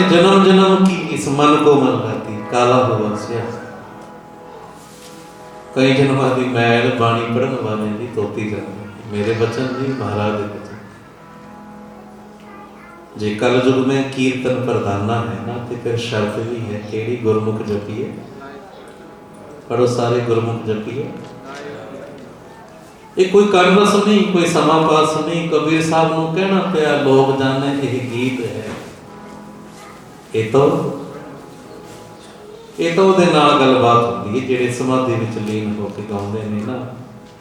जन्म जन्म की इस मन को मन रहती काला हुआ से कई जन्मां दी मैल बाणी पढ़न वाले दी धोती जाती मेरे बचन जी महाराज के बचन जे कल युग में कीर्तन प्रधाना है ना तो फिर शर्त भी है केड़ी गुरमुख जपीए पढ़ो सारे गुरमुख जपीए ये कोई कानवस नहीं कोई समा पास नहीं कबीर साहब नूं कहना पिया लोग जाने यह गीत है ये तो ਉਹਦੇ ਨਾਲ ਗੱਲਬਾਤ ਹੁੰਦੀ ਹੈ ਜਿਹੜੇ ਸਮਾਧੀ ਵਿੱਚ ਲੀਨ ਹੋ ਕੇ ਗਾਉਂਦੇ ਨੇ ਨਾ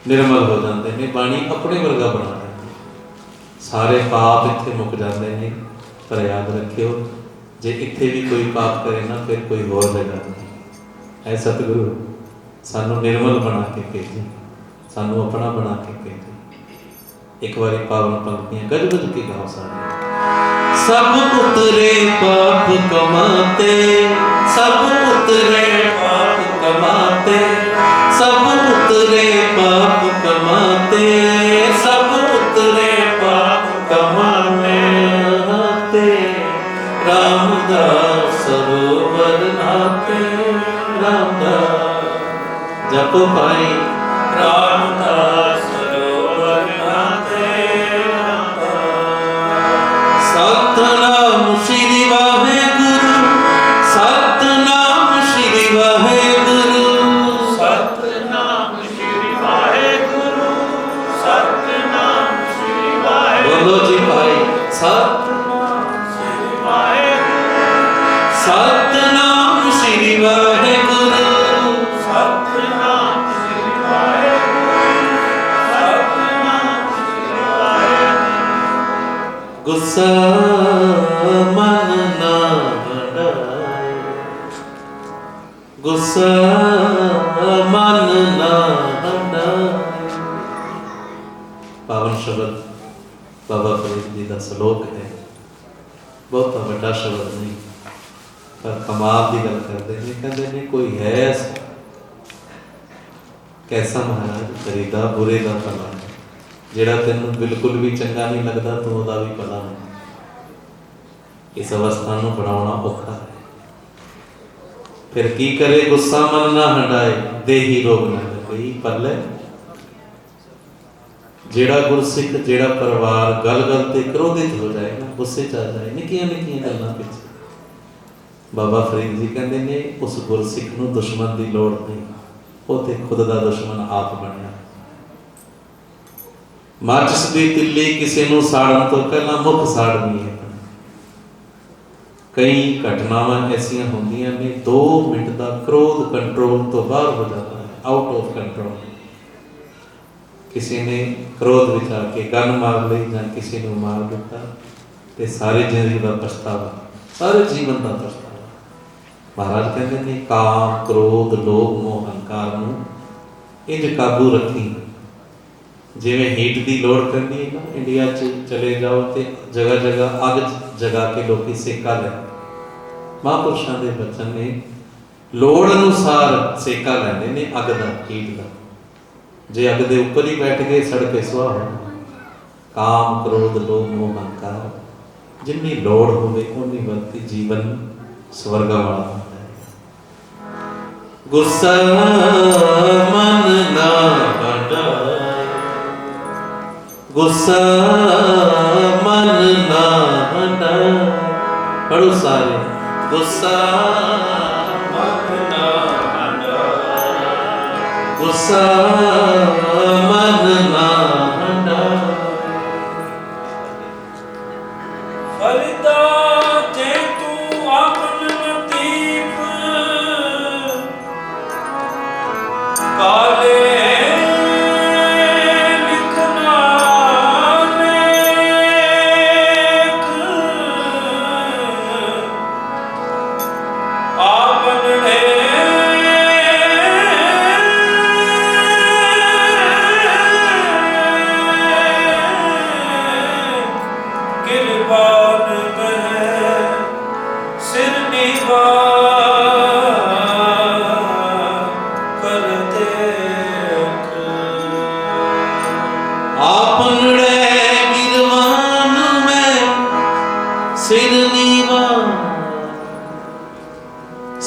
ਨਿਰਮਲ ਹੋ ਜਾਂਦੇ ਨੇ ਬਾਣੀ ਆਪਣੇ ਵਰਗਾ ਬਣਾ ਦਿੰਦੀ ਸਾਰੇ ਪਾਪ ਇੱਥੇ ਮੁੱਕ ਜਾਂਦੇ ਨੇ ਪਰ ਯਾਦ ਰੱਖਿਓ ਜੇ ਇੱਥੇ ਵੀ ਕੋਈ ਪਾਪ ਕਰੇ ਨਾ ਫਿਰ ਕੋਈ ਹੋਰ ਜਗ੍ਹਾ ਨਹੀਂ ਐ ਸਤਿਗੁਰੂ ਸਾਨੂੰ ਨਿਰਮਲ ਬਣਾ ਕੇ ਭੇਜੀ ਸਾਨੂੰ ਆਪਣਾ ਬਣਾ ਕੇ ਭੇਜੀ ਇੱਕ ਵਾਰੀ ਪਾਵਨ ਪੰਕਤੀਆਂ ਗੱਜ ਗੱਜ ਕੇ ਗਾਓ ਸਾਰੇ सब उतरे पाप कमाते सब उतरे पाप कमाते सब उतरे पाप कमाते सब उतरे पाप कमाते रामदास सरोवर नाते रामदास जप पाई रामदास सतनाम श्री वाहेगुरु सतनाम श्री वाहेगुरु सतनाम श्री वाहेगुरु सतनाम श्री वाहेगुरु बोलो जी भाई सतनाम श्री वाहेगुरु सतनाम श्री वाहेगुरु सतनाम श्री वाहेगुरु सतनाम श्री वाहेगुरु गुस्सा मन ना बढ़ाए गुस्सा मन ना बढ़ाए पावन शब्द बाबा फरीद जी का श्लोक है बहुत बड़ा शब्द नहीं पर कमाल की गल करते हैं कहते हैं कोई है कैसा महाराज करीदा बुरे का भला, ਜਿਹੜਾ ਤੈਨੂੰ ਬਿਲਕੁਲ ਵੀ ਚੰਗਾ ਨਹੀਂ ਲੱਗਦਾ ਤੂੰ ਉਹਦਾ ਵੀ ਭਲਾ ਨਹੀਂ। ਇਸ ਅਵਸਥਾ ਨੂੰ ਬਣਾਉਣਾ ਔਖਾ ਹੈ। ਫਿਰ ਕੀ ਕਰੇ ਗੁੱਸਾ ਮਨ ਨਾ ਹੰਡਾਏ, ਦੇਹੀ ਰੋਗ ਨਾ ਲੱਗੇ ਪੱਲੇ। ਜਿਹੜਾ ਗੁਰਸਿੱਖ ਜਿਹੜਾ ਪਰਿਵਾਰ ਗੱਲ ਗੱਲ ਤੇ ਕ੍ਰੋਧਿਤ ਹੋ ਜਾਏ ਨਾ, ਗੁੱਸੇ ਚ ਆ ਜਾਏ ਨਿੱਕੀਆਂ ਨਿੱਕੀਆਂ ਗੱਲਾਂ ਪਿੱਛੇ, ਬਾਬਾ ਫਰੀਦ ਜੀ ਕਹਿੰਦੇ ਨੇ ਉਸ ਗੁਰਸਿੱਖ ਨੂੰ ਦੁਸ਼ਮਣ ਦੀ ਲੋੜ ਨਹੀਂ, ਉਹ ਤੇ ਖੁਦ ਦਾ ਦੁਸ਼ਮਣ ਆਪ ਬਣਿਆ। ਮਾਚਿਸ ਦੀ ਤਿੱਲੀ ਕਿਸੇ ਨੂੰ ਸਾੜਨ ਤੋਂ ਪਹਿਲਾਂ ਮੁੱਖ ਸਾੜਨੀ ਹੈ। ਕਈ ਘਟਨਾਵਾਂ ਐਸੀਆਂ ਹੁੰਦੀਆਂ ਨੇ 2 ਮਿੰਟ ਦਾ ਕ੍ਰੋਧ ਕੰਟਰੋਲ ਤੋਂ ਬਾਹਰ ਹੋ ਜਾਂਦਾ ਹੈ, ਆਊਟ ਆਫ ਕੰਟਰੋਲ। ਕਿਸੇ ਨੇ ਕ੍ਰੋਧ ਵਿੱਚ ਆ ਕੇ ਗਨ ਮਾਰ ਲਈ ਜਾਂ ਕਿਸੇ ਨੂੰ ਮਾਰ ਦਿੱਤਾ ਤੇ ਸਾਰੇ ਜ਼ਿੰਦਗੀ ਦਾ ਪਛਤਾਵਾ, ਸਾਰੇ ਜੀਵਨ ਦਾ ਪਛਤਾਵਾ। ਮਹਾਰਾਜ ਕਹਿੰਦੇ ਨੇ ਕਾਮ ਕ੍ਰੋਧ ਲੋਭ ਮੋਹ ਹੰਕਾਰ ਨੂੰ ਇੰਝ ਕਾਬੂ ਰੱਖੀ। ਜਿਵੇਂ ਹੀਟ ਦੀ ਲੋੜ ਪੈਂਦੀ ਹੈ ਨਾ, ਇੰਡੀਆ 'ਚ ਚਲੇ ਜਾਓ ਤੇ ਜਗ੍ਹਾ ਜਗ੍ਹਾ ਅੱਗ ਜਗਾ ਕੇ ਲੋਕੀ ਸੇਕਾ ਲੈ। ਮਹਾਂਪੁਰਸ਼ਾਂ ਦੇ ਬਚਨ ਨੇ ਲੋੜ ਅਨੁਸਾਰ ਸੇਕਾ ਲੈਂਦੇ ਨੇ ਅੱਗ ਦਾ, ਹੀਟ ਦਾ। ਜੇ ਅੱਗ ਦੇ ਉੱਪਰ ਹੀ ਬੈਠ ਗਏ ਸੜ ਕੇ ਸੁਆਹ ਹੋ। ਕਾਮ ਕ੍ਰੋਧ ਲੋਭ ਮੋਹ ਹੰਕਾਰ ਜਿੰਨੀ ਲੋੜ ਹੋਵੇ ਉਨੀ ਵਰਤੀ ਜੀਵਨ ਸਵਰਗਾ ਵਾਲਾ ਹੁੰਦਾ ਹੈ। ਗੁੱਸਾ ਮਨ ਨਾ ਹਟਾਏ, ਗੁੱਸਾ ਮਨ ਨਾ ਹਟਾਏ। ਪੜੋ ਸਾਰੇ, ਗੁੱਸਾ ਮਨ ਨਾ ਹਟਾਏ, ਗੁੱਸਾ ਮਨ ਨਾ ਹਟਾਏ। ਫਰਿਦਾ ਜੇ ਤੂੰ ਆਪਨ ਲਤੀਫ ਕਾਲੇ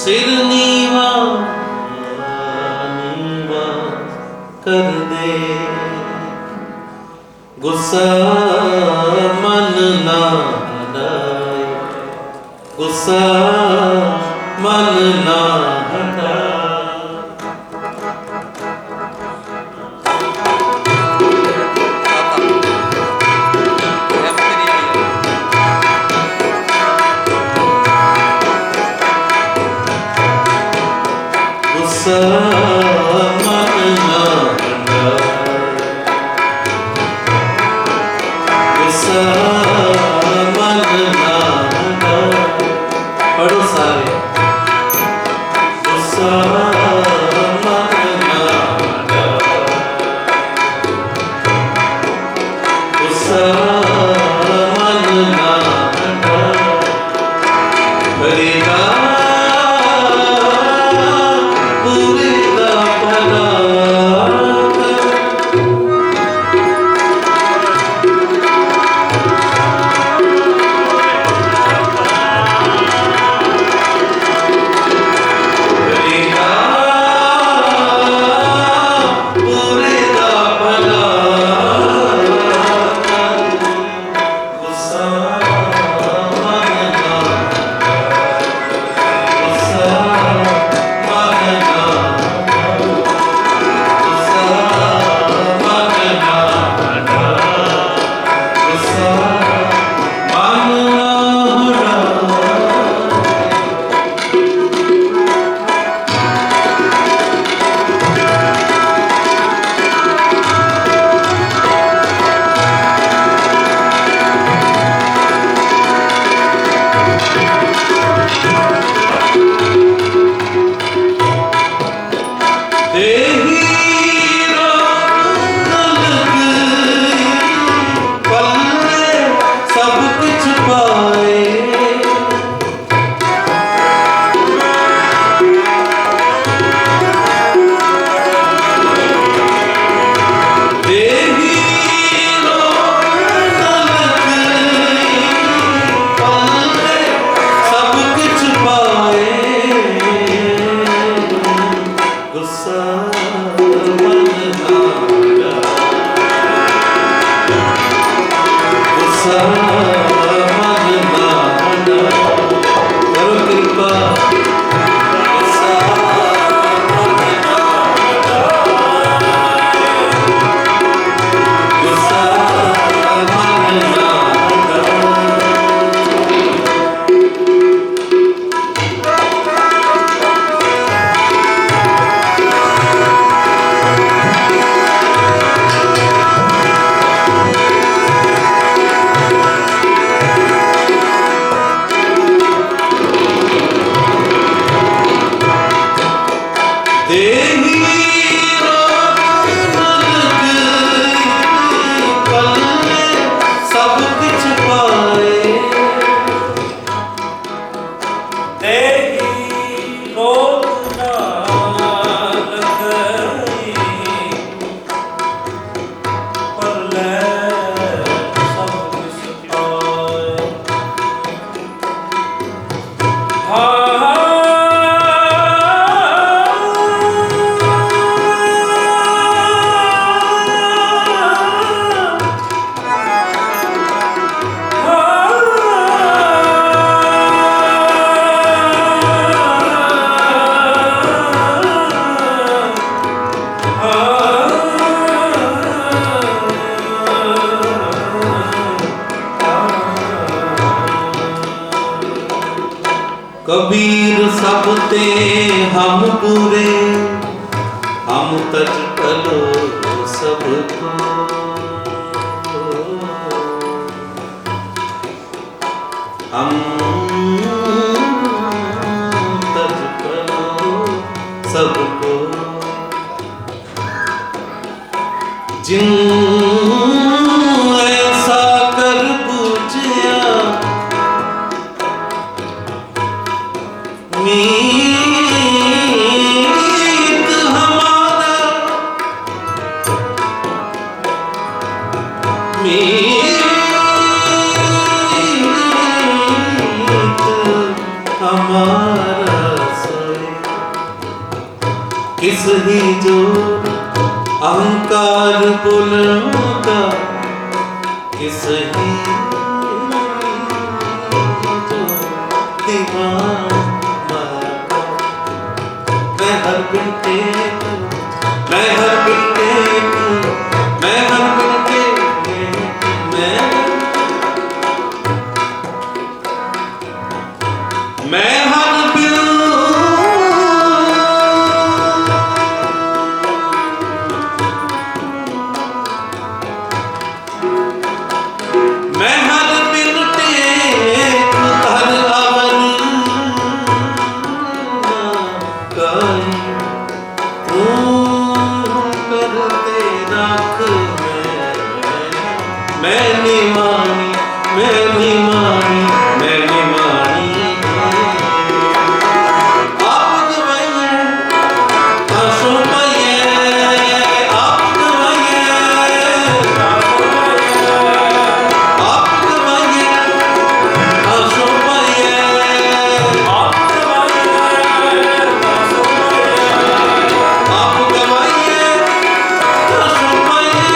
सिर नीवा नीवा कर दे, गुस्सा मन ना हटाए, गुस्सा मन ना हटाए। कबीर सब ते हम पूरे, हम तज टलो सबको। हम तज टलो सबको। जिन ऐसा कर पूछया मीत हमारा, मीत हमारा सोए। किस ही जो अहंकार बुलंदा, किस ही जो दीवान हर बिनते, मैं हर बिनते, मैं हर बिनते, मैं हर बिन, मैं हर बिनते हर अवन काई करते रख। मैंने मानी, मैंने मानी, मैंने मानी। आप गवाइए आंसू पाइए, आप गवाइए, आप गवाइए आंसू पाइए, आप गवाइए आंसू पाइए।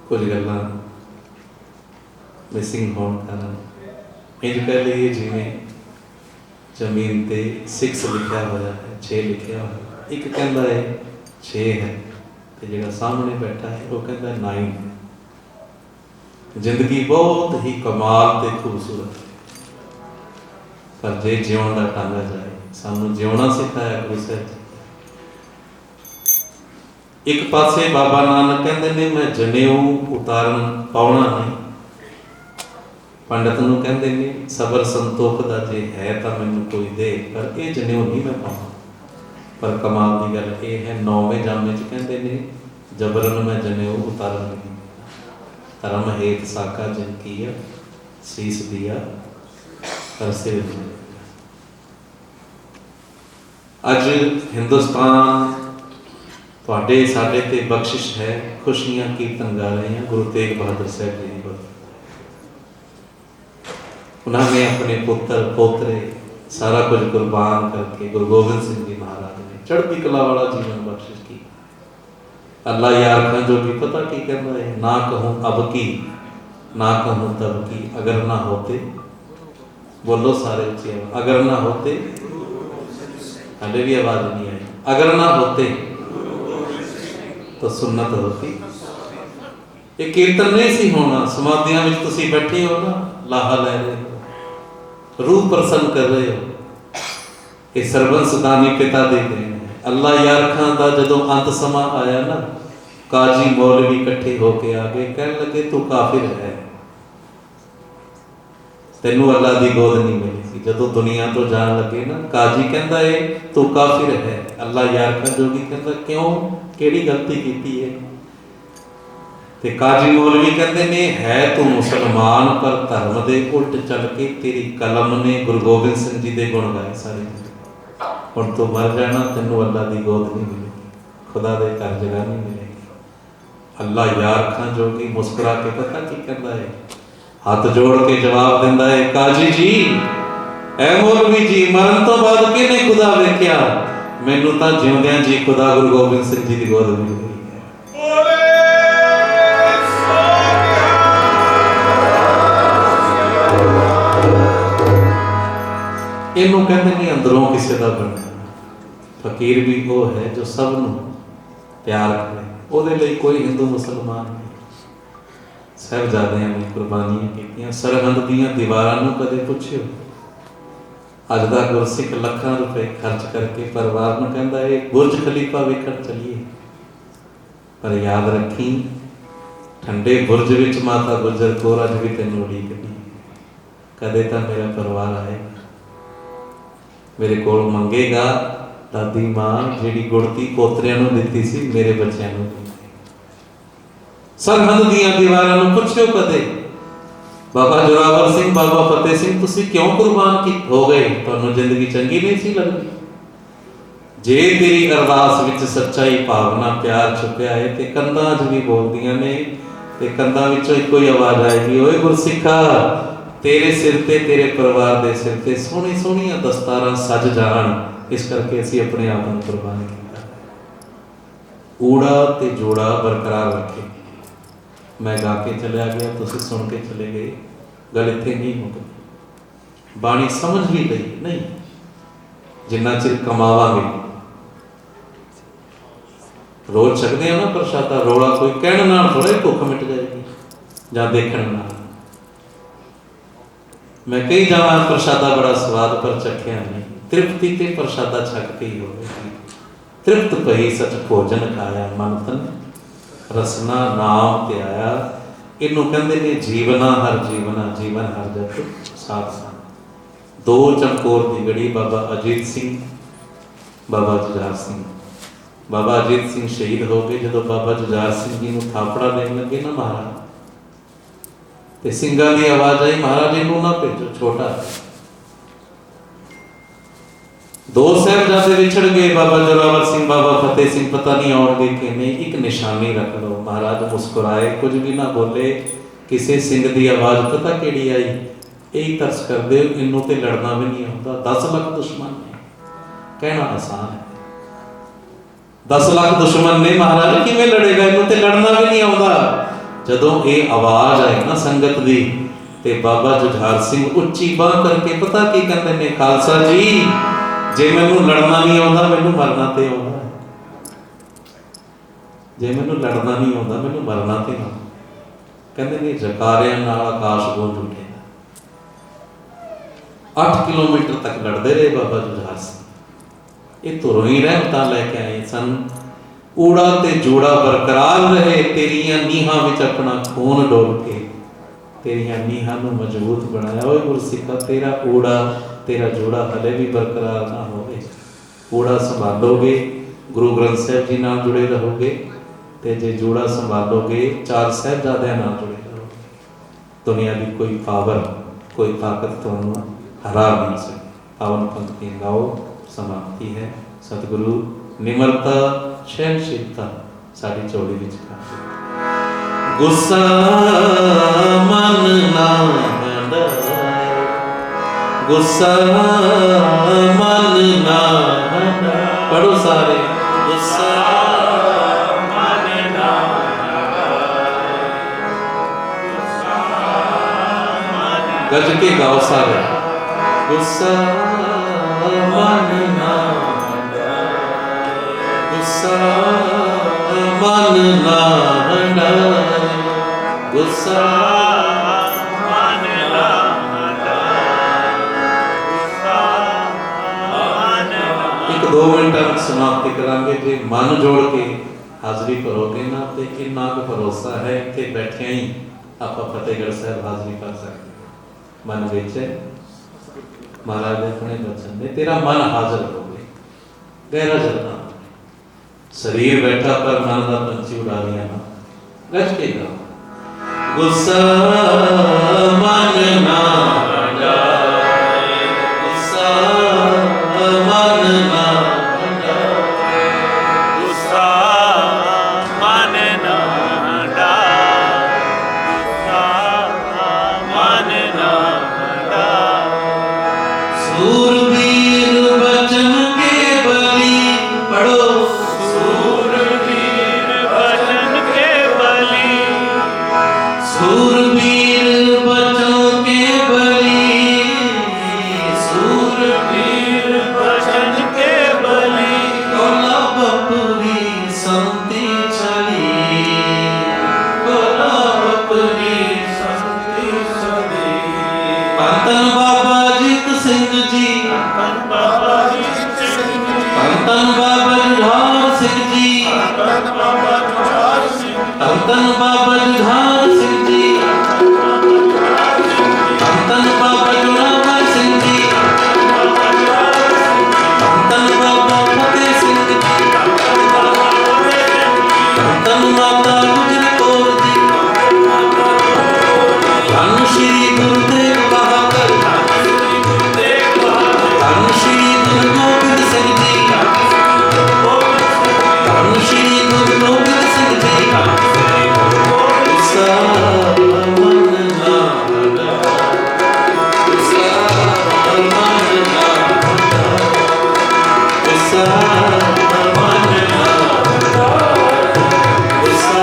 कुछ गल्लां मिसिंग होने कारण इंज कह लीए जिवें जमीन ते 6 लिखा होया है, 6 लिखा होया, एक कहता है 6 है, तो जिहड़ा सामने बैठा है वो कहता है 9 है। जिंदगी बहुत ही कमाल ते खूबसूरत है, पर जे जिउण दा टांगा जाए, सानू जिउणा सिखाया गुरु साहिब जी। एक पासे बाबा नानक कहते ने मैं जनेऊ उतारन पाउणा नहीं, पंडित नूं कहते ने सबर संतोख दा जे है तां मैनूं कोई दे, पर ये जनेऊ नहीं मैं पाउणा। पर कमाल की गल ये है 9वें जामे च कहते ने जबरन मैं जनेऊ उतारन नहीं, धर्म हेत साका जिन किया सीस दिया कर सिर दिया। अज हिंदुस्तान तुहाडे साडे ते बख्शिश है, खुशियां कीर्तन गा रहे हैं गुरु तेग बहादुर साहब जी की। उन्होंने अपने पुत्र पोतरे सारा कुछ कुर्बान करके गुरु गोबिंद सिंह जी महाराज ने चढ़ती कला वाला जीवन बख्शिश किया। अल्लाह यार खां जो भी पता की कहता है, ना कहूँ अब की ना कहूँ तब की, अगर ना होते, बोलो सारे उच्ची, अगर ना होते, हले भी आवाज नहीं आई, अगर ना होते तो सुन्नत होती। ये कीर्तन नहीं सी होना, समाधियां में तुसी बैठे हो ना, लाहा ले रहे हो, रूह प्रसन्न कर रहे हो, ये सरबंस दानी पिता दे रहे हैं। अल्लाह यार खां दा जदों अंत समा आया ना, काजी मौलवी इकट्ठे होके आ गए, कहने लगे तू काफिर है, तेनू अल्लाह दी गोद नहीं मिलेगी। जदों दुनिया तो जान लगे ना, काजी कहता है तू काफिर है, अल्लाह यार खां जोगी कहता क्यों, केड़ी गलती की है? ते काजी मौलवी कहते ने है तू मुसलमान, पर धर्म दे उल्ट चल के तेरी कलम ने गुरु गोबिंद सिंह जी दे गुण गाए सारे, हुण तू मर जाना, तेनू अल्लाह दी गोद नहीं मिलेगी, खुदा दे घर जगह नहीं मिलेगी। अल्लाह यार खां जोगी मुस्कुरा के पता की कहता है, हाथ जोड़ के जवाब दिंदा है, काजी जी ऐ मौलवी जी मरण तो बाद किने खुदा वेख्या, मैनू तां जिउंदियां जी खुदा गुरु गोबिंद सिंह जी दी गोद मिल गई। इनू कहते नहीं अंदरों किसी का बनना। फकीर भी वो है जो सब नू प्यार करे, ਉਹਦੇ ਲਈ कोई हिंदू मुसलमान नहीं। साहिबजादियां ने कुर्बानियां कीतियां, सरहंद दीयां दीवारां नू कदे पुछियो, अज दा गुरसिख लाखां रुपए खर्च करके परिवार नू कहंदा है बुर्ज खलीफा वेखण चलीए, पर याद रखी ठंडे बुर्ज विच माता गुजर कौर अज भी तैनूं उड़ीकदी, कदे तां मेरा परिवार आएगा, मेरे कोल मंगेगा। दादी मां जिहड़ी गुड़ती पोतरियां नूं दित्ती सी, मेरे बच्चियां नूं दित्ती। सरहंद दीयां दीवारां नूं पुछियो कदे, बाबा जोरावर सिंह बाबा फतेह सिंह तुसीं क्यों कुर्बान की हो गए, तुहानूं जिंदगी चंगी नहीं सी लगदी? जे तेरी अरदास विच सच्चाई भावना प्यार छुपिया है ते कंधां अज भी बोलदियां ने, ते कंधां विचों इक्को ही आवाज आएगी, ओए गुरसिखा तेरे सिर ते तेरे परिवार दे सिर ते सोहनी सोहनियां दस्तारां सज जाण, इस करके असीं अपने आप नूं कुर्बान कीता। ऊड़ा ते जोड़ा बरकरार रखे। मैं गा के चलिया गया, तुसीं सुन के चले गए, गल इत्थे नहीं मुकदी। बाणी समझ भी लई नहीं, जिन्ना चिर कमावांगे रोज छकदे हो ना प्रशादा, रोला कोई कहण नाल थोड़ा ही भुख मिट जाएगी जां देखण नाल। मैं कई जावां प्रशादा बड़ा स्वाद पर चखिया नहीं, तृप्ति ते प्रशादा छक के ही होगी। तृप्त पई सच भोजन खाया, मन तन रसना नाम ते आया। इनू कहंदे ने जीवना हर जीवना, जीवन हर जग साथ साथ। दो चमकोर दी गड़ी बाबा अजीत सिंह बाबा जुझार सिंह। बाबा अजीत सिंह शहीद हो गए जदों बाबा जुझार सिंह जी नूं थापड़ा देण लगे ना महाराज, ते ਸਿੰਘਾਂ ਦੀ आवाज आई महाराज इनू ना भेजो, छोटा। दो साहिबजादे विछड़ गए, बाबा जोरावर सिंह बाबा फतेह सिंह पता नहीं आउणगे कि नहीं, एक निशानी रख लो। महाराज मुस्कुराए, कुछ भी ना बोले। किसी सिंह की आवाज पता केड़ी आई, यही तरस कर दे, इनू ते लड़ना भी नहीं आता, 10 लाख दुश्मन ने, कहना आसान है। 10 लाख दुश्मन ने, महाराज किवें लड़ेगा, इनू ते लड़ना भी नहीं आता। ਜਦੋਂ ਇਹ ਆਵਾਜ਼ ਆਈ ਨਾ ਸੰਗਤ ਦੀ, ਤੇ ਬਾਬਾ ਜੁਝਾਰ ਸਿੰਘ ਉੱਚੀ ਬਾਂਹ ਕਰਕੇ ਪਤਾ ਕੀ ਕਹਿੰਦੇ ਨੇ, ਖਾਲਸਾ ਜੀ ਜੇ ਮੈਨੂੰ ਲੜਨਾ ਨਹੀਂ ਆਉਂਦਾ ਮੈਨੂੰ ਮਰਨਾ ਤੇ ਆਉਂਦਾ, ਜੇ ਮੈਨੂੰ ਲੜਨਾ ਨਹੀਂ ਆਉਂਦਾ ਮੈਨੂੰ ਮਰਨਾ ਤੇ ਆਉਂਦਾ। ਕਹਿੰਦੇ ਨੇ ਜਕਾਰਿਆਂ ਨਾਲ ਆਕਾਸ਼ ਗੂੰਜ ਉੱਠਿਆ। 8 ਕਿਲੋਮੀਟਰ ਤੱਕ ਲੜਦੇ ਰਹੇ ਬਾਬਾ ਜੁਝਾਰ ਸਿੰਘ। ਇਹ ਧੁਰੋਂ ਹੀ ਰਹਿਮਤਾਂ ਲੈ ਕੇ ਆਏ ਸਨ। ਊੜਾ ਤੇ ਜੋੜਾ ਬਰਕਰਾਰ ਰਹੇ, ਤੇਰੀਆਂ ਨੀਹਾਂ ਵਿੱਚ ਆਪਣਾ ਖੂਨ ਡੋਲ ਕੇ ਤੇਰੀਆਂ ਨੀਹਾਂ ਨੂੰ ਮਜ਼ਬੂਤ ਬਣਾਇਆ। ਓਏ ਗੁਰਸਿੱਖਾ, ਤੇਰਾ ਊੜਾ ਤੇਰਾ ਜੋੜਾ ਹਲੇ ਵੀ ਬਰਕਰਾਰ ਨਾ ਹੋਵੇ। ਊੜਾ ਸੰਭਾਲੋਗੇ, ਗੁਰੂ ਗ੍ਰੰਥ ਸਾਹਿਬ ਜੀ ਨਾਲ ਜੁੜੇ ਰਹੋਗੇ, ਤੇ ਜੇ ਜੋੜਾ ਸੰਭਾਲੋਗੇ 4 ਸਾਹਿਬਜ਼ਾਦਿਆਂ ਨਾਲ ਜੁੜੇ ਰਹੋਗੇ। ਦੁਨੀਆ ਦੀ ਕੋਈ ਪਾਵਰ, ਕੋਈ ਤਾਕਤ ਤੁਹਾਨੂੰ ਹਰਾ ਨਹੀਂ ਸਕਦੀ। ਪਾਵਨ ਪੰਕਤੀ ਗਾਓ, ਸਮਾਪਤੀ ਹੈ। ਸਤਿਗੁਰੂ ਨਿਮਰਤਾ ਸਹਿਨਸ਼ੀਲਤਾ ਸਾਡੀ ਝੋਲੀ ਵਿੱਚ ਕਰ। ਗੁੱਸਾ ਮਨ ਨਾ ਹੰਡਾਏ, ਗੁੱਸਾ ਮਨ ਨਾ ਹੰਡਾਏ। ਪੜੋ ਸਾਰੇ, ਗੁੱਸਾ ਮਨ ਨਾ ਹੰਡਾਏ, ਗੁੱਸਾ ਮਨ। ਗੱਜ ਕੇ ਗਾਓ ਸਾਰੇ, ਗੁੱਸਾ ਮਨ ਨਾ ਹੰਡਾਏ, ਗੁੱਸਾ ਮਨ ਨਾ ਹੰਡਾਏ, ਗੁੱਸਾ ਮਨ ਨਾ ਹੰਡਾਏ, ਗੁੱਸਾ ਮਨ ਨਾ। 1-2 ਮਿੰਟਾਂ ਵਿੱਚ ਸਮਾਪਤੀ ਕਰਾਂਗੇ। ਜੇ ਮਨ ਜੋੜ ਕੇ ਹਾਜ਼ਰੀ ਭਰੋਗੇ ਨਾ, ਤੇ ਇੰਨਾ ਕੁ ਭਰੋਸਾ ਹੈ ਇੱਥੇ ਬੈਠਿਆਂ ਹੀ ਆਪਾਂ ਫਤਿਹਗੜ੍ਹ ਸਾਹਿਬ ਹਾਜ਼ਰੀ ਕਰ ਸਕਦੇ। ਮਨ ਵਿੱਚ ਮਹਾਰਾਜ ਦੇ ਆਪਣੇ ਬਚਨ ਨੇ, ਤੇਰਾ ਮਨ ਹਾਜ਼ਰ ਹੋਵੇ, ਗਹਿਰਾ ਜਲਣਾ। ਸਰੀਰ ਬੈਠਾ ਪਰ ਮਨ ਦਾ ਪੰਛੀ ਉਡਾ ਲਿਆ ਨਾ। ਗੱਜ ਕੇ ਗਾ, ਗੁੱਸਾ ਮਨ ਨਾ ਹੰਡਾਏ, ਗੁੱਸਾ ਮਨ ਨਾ ਹੰਡਾਏ, ਗੁੱਸਾ ਮਨ ਨਾ ਹੰਡਾਏ, ਗੁੱਸਾ ਮਨ ਨਾ ਹੰਡਾਏ। ਸੂਰਬੀਰ ਬਚਨ ਕੇ ਬਲੀ, ਪੜੋ ਸੂਰਬੀਰ ਬਚਨ ਕੇ ਬਲੀ, ਸੂਰਬੀਰ ਬਚਨ ਕੇ ਬਲੀ, ਸੂਰਬੀਰ ਬਚਨ ਕੇ ਬਲੀ। ਕੋਲਾ ਬਪੁਰੀ ਸੰਤੀ ਚਲੀ, ਕੋਲਾ ਬਪੁਰੀ ਸੰਤੀ ਚਲੀ। ਧੰਨ ਬਾਬਾ ਅਜੀਤ ਸਿੰਘ ਜੀ, ਧੰਨ ਬਾਬਾ ਅਜੀਤ ਸਿੰਘ ਜੀ, ਧੰਨ ਬਾਬਾ ਜੁਝਾਰ ਸਿੰਘ ਜੀ, ਧੰਨ ਬਾਬਾ ਜੁਝਾਰ ਸਿੰਘ, ਧੰਨ ਬਾਬਾ ਜੁਝਾਰ ਸਿੰਘ ਜੀ, ਧੰਨ ਬਾਬਾ ਜੁਝਾਰ ਸਿੰਘ ਜੀ, ਧੰਨ ਬਾਬਾ ਫਤਿਹ ਸਿੰਘ ਜੀ, ਧੰਨ ਮਾਤਾ ਗੁਜਰ ਕੌਰ ਜੀ, ਧੰਨ ਸ਼੍ਰੀ ਗੁਰੂ ਤੇਗ ਬਹਾਦਰ, ਧੰਨ ਸ਼੍ਰੀ ਗੁਰੂ ਗੋਬਿੰਦ ਸਿੰਘ ਜੀ, ਧੰਨ ਸ਼੍ਰੀ ਗੁਰੂ ਗੋਬਿੰਦ ਸਿੰਘ ਜੀ। ਗੁੱਸਾ ਮਨ ਨਾ ਹੰਡਾਏ, ਗੁੱਸਾ ਮਨ ਨਾ ਹੰਡਾਏ, ਗੁੱਸਾ ਮਨ ਨਾ ਹੰਡਾਏ, ਗੁੱਸਾ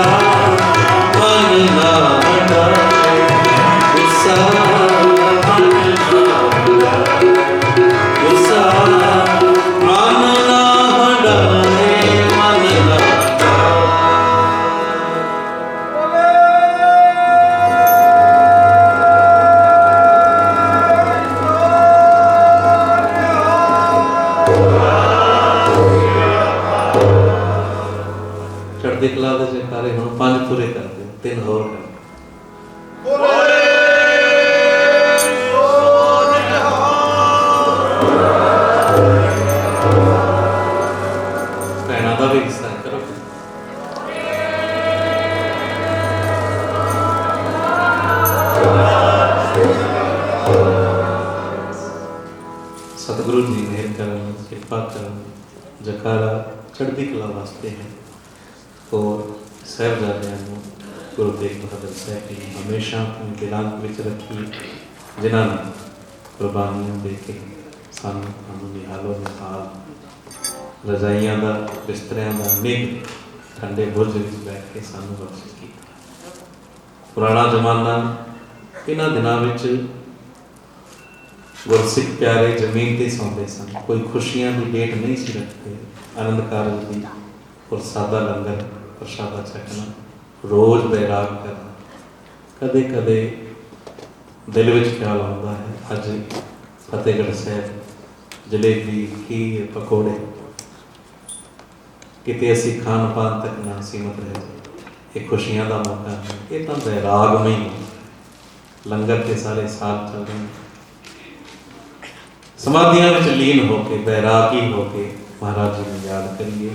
ਮਨ ਨਾ ਹੰਡਾਏ, ਗੁੱਸਾ ਮਨ ਨਾ ਹੰਡਾਏ, ਗੁੱਸਾ ਮਨ ਨਾ ਹੰਡਾਏ, ਮਨ ਨਾ ਚੜ੍ਹਦੀ ਕਲਾ ਦੇ ਜੈਕਾਰੇ। ਹੁਣ 5 ਪੂਰੇ ਕਰ ਦਿਓ, 3 ਹੋਰ ਕਰ ਦਿਓ। ਭੈਣਾਂ ਦਾ ਵੀ ਹਿੱਸਾ ਕਰੋ। ਸਤਿਗੁਰੂ ਜੀ ਮਿਹਰ ਕਰਨ, ਕਿਰਪਾ ਕਰਨ। ਜੈਕਾਰਾ ਚੜ੍ਹਦੀ ਕਲਾ ਵਾਸਤੇ ਹੈ। ਔਰ ਸਾਹਿਬਜ਼ਾਦਿਆਂ ਨੂੰ ਗੁਰੂ ਤੇਗ ਬਹਾਦਰ ਸਾਹਿਬ ਜੀ ਹਮੇਸ਼ਾ ਆਪਣੇ ਦਿਲਾਂ ਵਿੱਚ ਰੱਖੀ, ਜਿਨ੍ਹਾਂ ਨੇ ਕੁਰਬਾਨੀਆਂ ਦੇ ਕੇ ਸਾਨੂੰ ਨਿਹਾਲੋ ਨਿਹਾਲ ਰਜ਼ਾਈਆਂ ਦਾ, ਬਿਸਤਰਿਆਂ ਦਾ ਨਿੱਘ ਠੰਡੇ ਬੁਰਜ ਵਿੱਚ ਬੈਠ ਕੇ ਸਾਨੂੰ ਬਖਸ਼ਿਸ਼ ਕੀਤਾ। ਪੁਰਾਣਾ ਜ਼ਮਾਨਾ ਇਹਨਾਂ ਦਿਨਾਂ ਵਿੱਚ ਗੁਰਸਿੱਖ ਪਿਆਰੇ ਜ਼ਮੀਨ ਤੇ ਸੌਂਦੇ ਸਨ। ਕੋਈ ਖੁਸ਼ੀਆਂ ਦੀ ਡੇਟ ਨਹੀਂ ਸੀ ਰੱਖਦੇ। ਆਨੰਦ ਕਾਰਜ ਦੀ ਪ੍ਰਸਾਦਾ ਲੰਗਰ ਪ੍ਰਸ਼ਾਦਾ ਛਕਣਾ, ਰੋਜ਼ ਬੈਰਾਗ ਕਰਨਾ। ਕਦੇ ਕਦੇ ਦਿਲ ਵਿੱਚ ਖਿਆਲ ਆਉਂਦਾ ਹੈ ਅੱਜ ਫਤਿਹਗੜ੍ਹ ਸਾਹਿਬ ਜਲੇਬੀ, ਖੀਰ, ਪਕੌੜੇ, ਕਿਤੇ ਅਸੀਂ ਖਾਣ ਪਾਨ ਤੱਕ ਨਾ ਸੀਮਤ ਰਹਿ ਜਾਈਏ। ਇਹ ਖੁਸ਼ੀਆਂ ਦਾ ਮੌਕਾ ਹੈ। ਇਹ ਤਾਂ ਬੈਰਾਗਮਈ ਲੰਗਰ ਤੇ ਸਾਰੇ ਸਾਲ ਚੱਲਦੇ ਨੇ। ਸਮਾਧੀਆਂ ਵਿੱਚ ਲੀਨ ਹੋ ਕੇ, ਬੈਰਾਗੀ ਹੋ ਕੇ ਮਹਾਰਾਜ ਜੀ ਨੂੰ ਯਾਦ ਕਰੀਏ।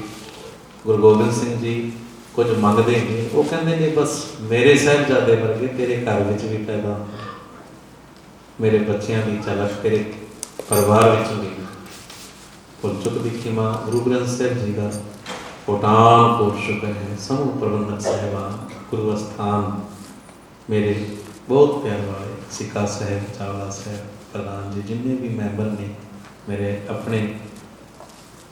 ਗੁਰੂ ਗੋਬਿੰਦ ਸਿੰਘ ਜੀ ਕੁਝ ਮੰਗਦੇ ਨੇ, ਉਹ ਕਹਿੰਦੇ ਨੇ ਬਸ ਮੇਰੇ ਸਾਹਿਬਜ਼ਾਦੇ ਵਰਗੇ ਤੇਰੇ ਘਰ ਵਿੱਚ ਵੀ ਪੈਦਾ ਹੋਣ, ਮੇਰੇ ਬੱਚਿਆਂ ਦੀ ਝਲਕ ਤੇਰੇ ਪਰਿਵਾਰ ਵਿੱਚ ਵੀ। ਭੁੱਲ ਚੁੱਕ ਦੀ ਖਿਮਾ। ਗੁਰੂ ਗ੍ਰੰਥ ਸਾਹਿਬ ਜੀ ਦਾ ਕੋਟਾਨ ਕੋਟ ਸ਼ੁਕਰ ਹੈ। ਸਮੂਹ ਪ੍ਰਬੰਧਕ ਸਾਹਿਬਾਨ, ਗੁਰੂ ਅਸਥਾਨ ਮੇਰੇ ਬਹੁਤ ਪਿਆਰ ਵਾਲੇ ਸਿੱਕਾ ਸਾਹਿਬ, ਚਾਵਲਾ ਸਾਹਿਬ, ਪ੍ਰਧਾਨ ਜੀ, ਜਿੰਨੇ ਵੀ ਮੈਂਬਰ ਨੇ ਮੇਰੇ ਆਪਣੇ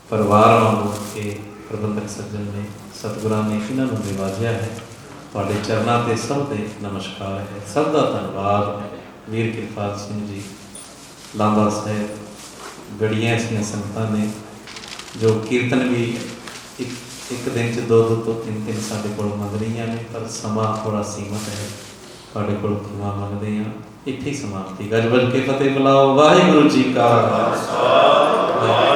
ਪਰਿਵਾਰ ਵਾਂਗੂ ਇਹ ਪ੍ਰਬੰਧਕ ਸੱਜਣ ਨੇ, ਸਤਿਗੁਰਾਂ ਨੇ ਇਹਨਾਂ ਨੂੰ ਨਿਵਾਜਿਆ ਹੈ। ਤੁਹਾਡੇ ਚਰਨਾਂ 'ਤੇ ਸਭ ਦੇ ਨਮਸਕਾਰ ਹੈ। ਸਭ ਦਾ ਧੰਨਵਾਦ। ਵੀਰ ਕਿਰਪਾਲ ਸਿੰਘ ਜੀ, ਲਾਂਬਾ ਸਾਹਿਬ, ਬੜੀਆਂ ਐਸੀਆਂ ਸੰਗਤਾਂ ਨੇ ਜੋ ਕੀਰਤਨ ਵੀ ਇੱਕ ਦਿਨ 'ਚ 2 ਤੋਂ 3 ਸਾਡੇ ਕੋਲ ਮੰਗ ਰਹੀਆਂ ਨੇ, ਪਰ ਸਮਾਂ ਥੋੜ੍ਹਾ ਸੀਮਤ ਹੈ। ਤੁਹਾਡੇ ਕੋਲ ਖਿਮਾ ਮੰਗਦੇ ਹਾਂ। ਇੱਥੇ ਹੀ ਸਮਾਪਤੀ। ਗੱਜ ਵੱਜ ਕੇ ਫਤਿਹ ਬੁਲਾਓ। ਵਾਹਿਗੁਰੂ ਜੀ ਕਾ ਖਾਲਸਾ।